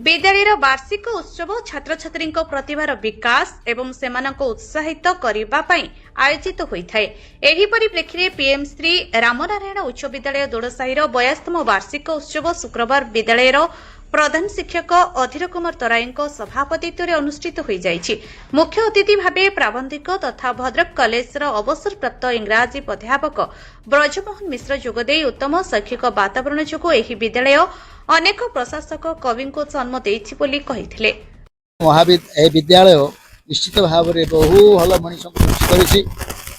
विद्यालय वार्षिक उत्सव छात्र छात्री प्रतिभार विकास एवं सेमानक उत्साहित करने आयोजित होता है। एही परिप्रेक्षी में पीएम श्री रामनारायण उच्च विद्यालय दोड़साहीर 42तम वार्षिक उत्सव शुक्रवार विद्यालय प्रधान शिक्षक अधीर कुमार तराई सभापतित्व में अनुष्ठित हो जायछि। मुख्य अतिथि भावे प्राबंधिक तथा भद्रक कॉलेज अवसरप्राप्त इंग्राजी अध्यापक ब्रजमोहन मिश्र जोगदे उत्तम शैक्षिक वातावरण जोगु एही विद्यालय अनेक प्रशासक कवि को जन्म देछि बोली कहिथिले। विद्यालय निश्चित भाव में बहु भल मनीष सृष्टि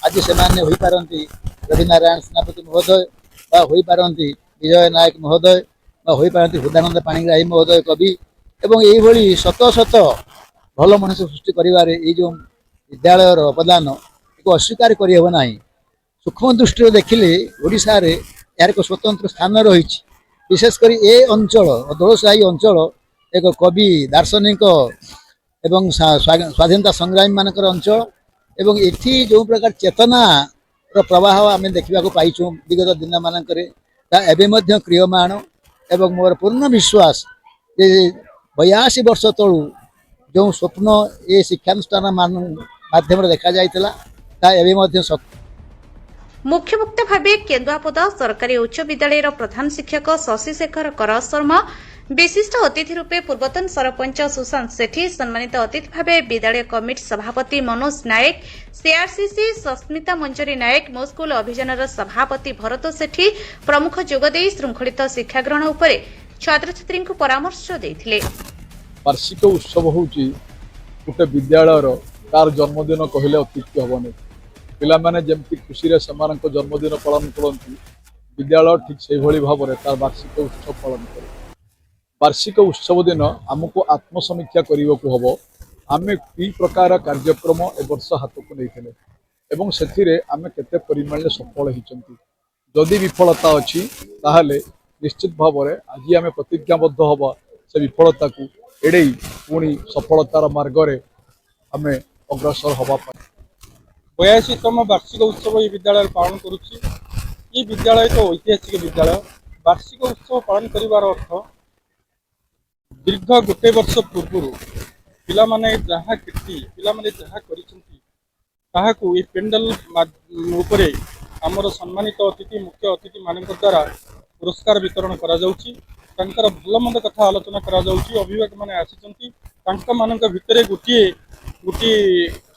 आज से रवि नारायण सेनापति महोदय हो पारती विजय नायक महोदय हो पारती हृदानंद पाणिग्राही महोदय कवि एवं यही शत शत भल मनीष सृष्टि कर जो विद्यालय अवदान एक अस्वीकार करना। सूक्ष्म दृष्टि देखिले ओडिशा रे यार एक स्वतंत्र स्थान रही विशेषकर ए अंचल दोड़साही अंचल एक कवि दार्शनिक एवं स्वाधीनता संग्रामी मानकर अंचल एवं एठी जो प्रकार चेतना प्रवाह आम देखा पाइछुं विगत दिन मानकर एवं क्रियमाण एवं मोर पूर्ण विश्वास जे 82 वर्ष तलू जो स्वप्न ये शिक्षानुष्ठान माध्यम देखा जाता मुख्य वक्ता भावे केन्दुआपद सरकारी उच्च विद्यालय प्रधान शिक्षक शशिशेखर कर शर्मा, विशिष्ट अतिथि रूपे पूर्वतन सरपंच सुशांत सेठी, सम्मानित अतिथि भावे विद्यालय कमिटी सभापति मनोज नायक, सीआरसीसी सस्मिता मंजरी नायक, मो स्कूल अभियान सभापति भरत सेठी प्रमुख जोगदे श्रृंखलित शिक्षा ग्रहण उपरे छात्र छात्री परामर्श देथिले। वार्षिक उत्सव होउची गोटे विद्यालय तार जन्मदिन कहले अत्युक्ति हेबनी। पिला माने जेमती खुशी रे समानक जन्मदिन पालन करती विद्यालय ठीक से भाव में तार वार्षिक उत्सव पालन करे। वार्षिक उत्सव दिन आमको आत्मसमीक्षा करने को हम आम कि प्रकार कार्यक्रम ए वर्ष हाथ को नहीं एवं से आम केते परिमाण सफल होती जदि विफलता अच्छी ताहले निश्चित भाव में आज आम प्रतिज्ञाबद्ध हवा से विफलता को एड़े पुणी सफलतार मार्ग में आम अग्रसर हवा। 82तम वार्षिक उत्सव ये विद्यालय पालन करुच्ची। ये विद्यालय तो ऐतिहासिक विद्यालय। वार्षिक उत्सव पालन करिवार अर्थ दीर्घ गोटे वर्ष पूर्व पिला माने जहाँ कीर्ति पिला माने जहाँ करिसेंती ताहाकू ए पेंडल उपरे आमर सम्मानित अतिथि मुख्य अतिथि मानक द्वारा पुरस्कार वितरण करा जाउची। तांकर भल मंद कथा आलोचना करा जाउची। अभिभावक माने आसीचंती तांका मानक भितरे गोटे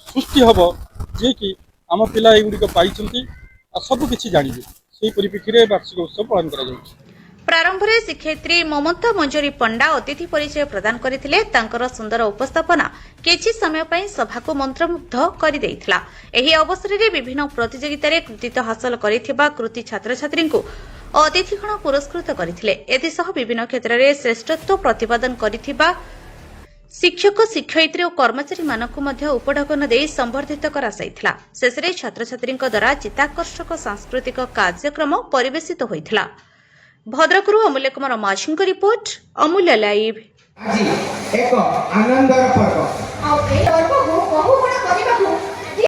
सृष्टि हबो जे कि आम पिला एगुड़िक पाई सब किसी जानवे से परिप्रेक्षी में वार्षिक उत्सव पालन करा जाउची। प्रारंभ में शिक्षयित्री ममता मंजरी पंडा अतिथि परिचय प्रदान करथिले। तांकर सुंदर उपस्थापना किछि समय पई सभा को मंत्रमुग्ध कर देइथिला। एही अवसर में विभिन्न प्रतियोगिता रे कृतित्व हासिल करिथिबा कृति छात्र छात्री को अतिथिगण पुरस्कृत करथिले। एथिसह विभिन्न क्षेत्र में श्रेष्ठत्व प्रतिपादन करिथिबा शिक्षक शिक्षयित्री और कर्मचारी मानक उपढकन दे संबर्धित करा साइथिला। शेषरे छात्र छात्री द्वारा चित्ताकर्षक सांस्कृतिक कार्यक्रम परिवेशित होइथिला। भद्रकरू अमूल्य कुमार माझी रिपोर्ट, अमूल्य लाइव। आज एक आनंदर पर्व